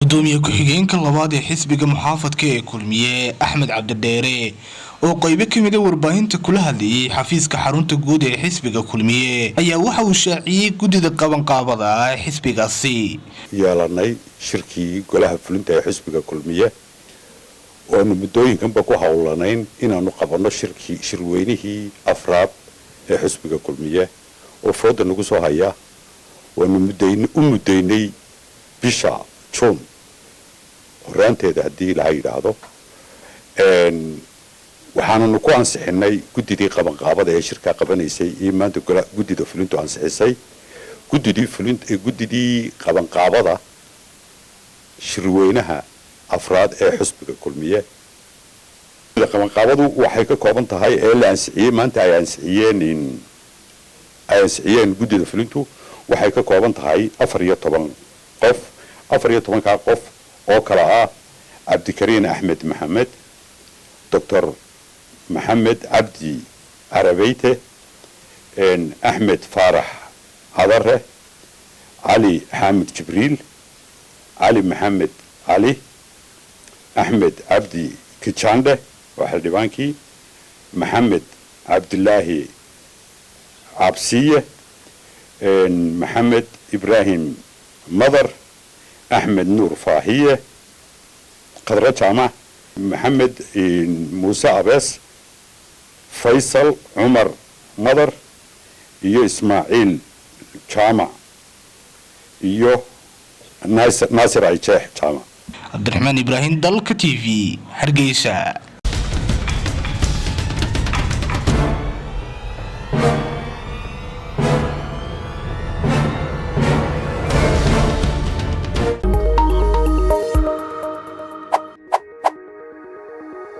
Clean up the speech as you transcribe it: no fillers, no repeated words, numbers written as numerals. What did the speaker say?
gudoomiye ku-xigeenka labaad ee xisbiga muxaafadka ee kulmiye Axmed Cabdidheere oo qayb ka mid ah warbaahinta kula hadlayay xafiiska xarunta guud ee xisbiga kulmiye ayaa waxa uu shaaciyay gudida qabanqaabada ee xisbigaasi yeelanay shirkii golaha fulinta ee xisbiga kulmiye oo muddooyinkanba ku hawlanayn inaanu qabanno shirweynihii afraad ee xisbiga kulmiye oo fooda nagu soo haya waanu muddaynay bisha June horaanteeda haddii la yiraahdo waxaanu ku ansixinay gudidii qabanqaabada ee shirka qabanaysay iyo maanta gudida fulintu ansixisay gudidii qabanqaabada shirweynaha afraad ee xisbiga kulmiye qabanqaabadu waxay ka kooban tahay ee la ansixiyay maanta ay ansixiyeen gudida fulintu waxay ka kooban tahay 14 qof 14 qof oo kala ah Cabdikariin Axmed Maxamed, Dr. Maxamed Cabdi Arabeyte, Axmed Faarax Hadare, Ali Xamed Jibriil, Ali Maxamed Ali, Axmed Cabdi Kijande waxa dhibaankii, Maxamed Cabdilaahi Cabsiye, Maxamed Ibrahim Madar, أحمد نور فاهية قدرة جامع محمد موسى عباس فيصل عمر مدر يو إسماعيل جامع يو ناصر عيشاه جامع عبد الرحمن إبراهيم دلك تي في هرقيسة.